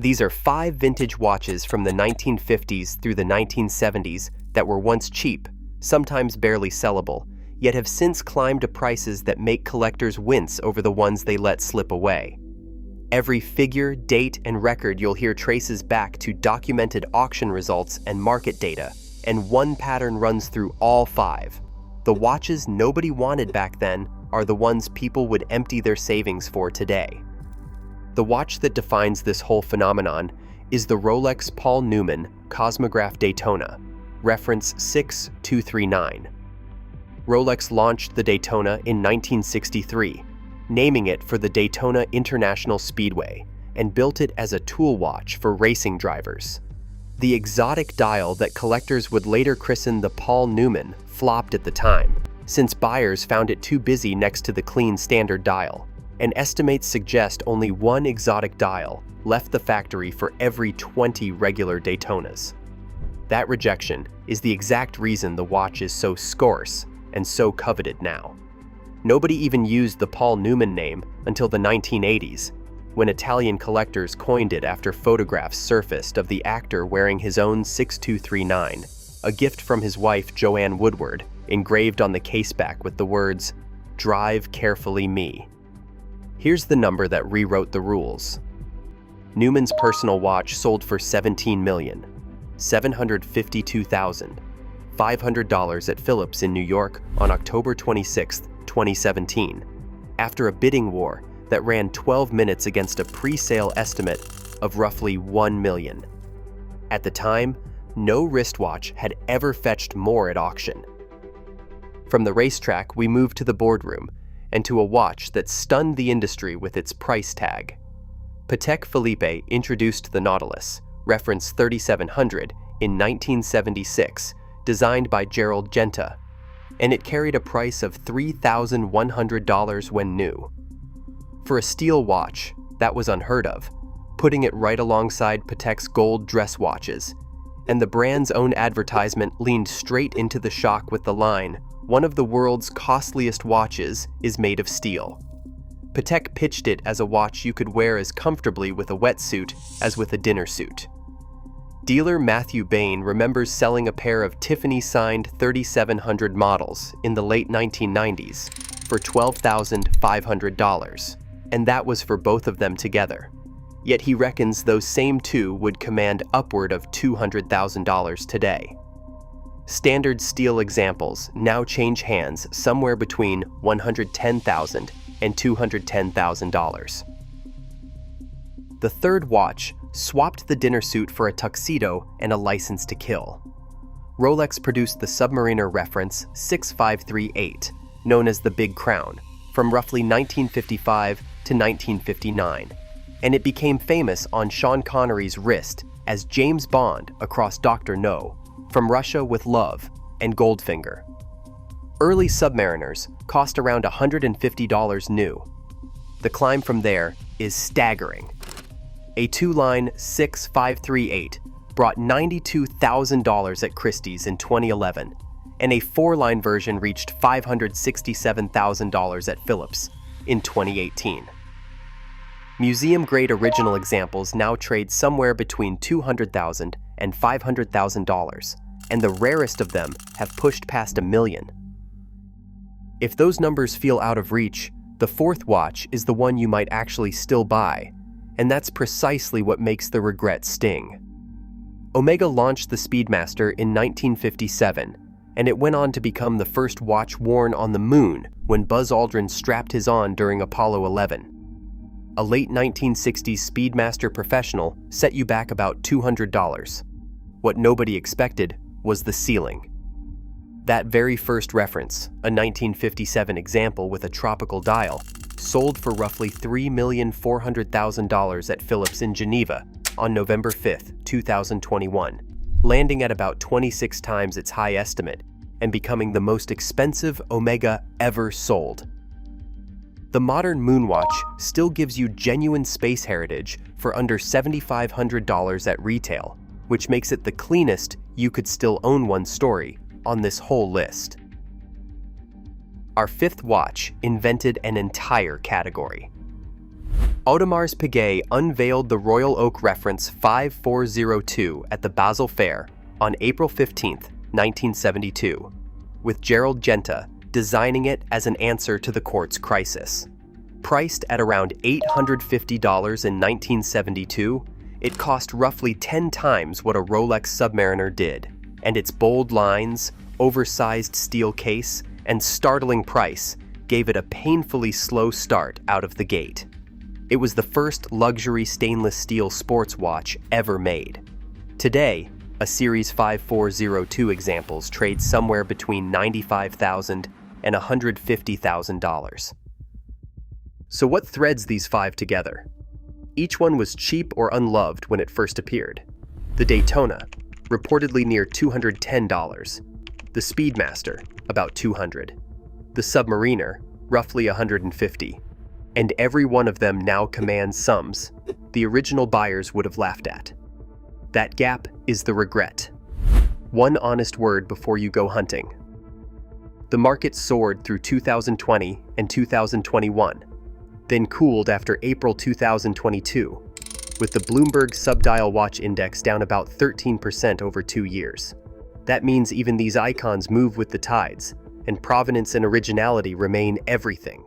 These are 5 vintage watches from the 1950s through the 1970s that were once cheap, sometimes barely sellable, yet have since climbed to prices that make collectors wince over the ones they let slip away. Every figure, date, and record you'll hear traces back to documented auction results and market data, and one pattern runs through all 5. The watches nobody wanted back then are the ones people would empty their savings for today. The watch that defines this whole phenomenon is the Rolex Paul Newman Cosmograph Daytona, reference 6239. Rolex launched the Daytona in 1963, naming it for the Daytona International Speedway, and built it as a tool watch for racing drivers. The exotic dial that collectors would later christen the Paul Newman flopped at the time, since buyers found it too busy next to the clean standard dial, and estimates suggest only one exotic dial left the factory for every 20 regular Daytonas. That rejection is the exact reason the watch is so scarce and so coveted now. Nobody even used the Paul Newman name until the 1980s, when Italian collectors coined it after photographs surfaced of the actor wearing his own 6239, a gift from his wife Joanne Woodward, engraved on the caseback with the words, "Drive carefully me." Here's the number that rewrote the rules. Newman's personal watch sold for $17,752,500 at Phillips in New York on October 26, 2017, after a bidding war that ran 12 minutes against a pre-sale estimate of roughly $1 million. At the time, no wristwatch had ever fetched more at auction. From the racetrack, we moved to the boardroom and to a watch that stunned the industry with its price tag. Patek Philippe introduced the Nautilus, reference 3700, in 1976, designed by Gérald Genta, and it carried a price of $3,100 when new. For a steel watch, that was unheard of, putting it right alongside Patek's gold dress watches, and the brand's own advertisement leaned straight into the shock with the line, "One of the world's costliest watches is made of steel." Patek pitched it as a watch you could wear as comfortably with a wetsuit as with a dinner suit. Dealer Matthew Bain remembers selling a pair of Tiffany-signed 3700 models in the late 1990s for $12,500, and that was for both of them together. Yet he reckons those same two would command upward of $200,000 today. Standard steel examples now change hands somewhere between $110,000 and $210,000. The third watch swapped the dinner suit for a tuxedo and a license to kill. Rolex produced the Submariner reference 6538, known as the Big Crown, from roughly 1955 to 1959, and it became famous on Sean Connery's wrist as James Bond across Dr. No, From Russia with Love, and Goldfinger. Early Submariners cost around $150 new. The climb from there is staggering. A 2-line 6538 brought $92,000 at Christie's in 2011, and a 4-line version reached $567,000 at Phillips in 2018. Museum-grade original examples now trade somewhere between $200,000 and $500,000, and the rarest of them have pushed past $1 million. If those numbers feel out of reach, the fourth watch is the one you might actually still buy, and that's precisely what makes the regret sting. Omega launched the Speedmaster in 1957, and it went on to become the first watch worn on the moon when Buzz Aldrin strapped his on during Apollo 11. A late 1960s Speedmaster Professional set you back about $200. What nobody expected was the ceiling. That very first reference, a 1957 example with a tropical dial, sold for roughly $3,400,000 at Phillips in Geneva on November 5, 2021, landing at about 26 times its high estimate and becoming the most expensive Omega ever sold. The modern Moonwatch still gives you genuine space heritage for under $7,500 at retail, which makes it the cleanest you could still own one story on this whole list. Our fifth watch invented an entire category. Audemars Piguet unveiled the Royal Oak reference 5402 at the Basel Fair on April 15, 1972, with Gérald Genta designing it as an answer to the quartz crisis. Priced at around $850 in 1972, it cost roughly 10 times what a Rolex Submariner did, and its bold lines, oversized steel case, and startling price gave it a painfully slow start out of the gate. It was the first luxury stainless steel sports watch ever made. Today, a Series 5402 examples trade somewhere between $95,000 and $150,000. So what threads these five together? Each one was cheap or unloved when it first appeared. The Daytona, reportedly near $210. The Speedmaster, about $200. The Submariner, roughly $150. And every one of them now commands sums the original buyers would have laughed at. That gap is the regret. One honest word before you go hunting. The market soared through 2020 and 2021, then cooled after April 2022, with the Bloomberg Subdial Watch Index down about 13% over 2 years. That means even these icons move with the tides, and provenance and originality remain everything.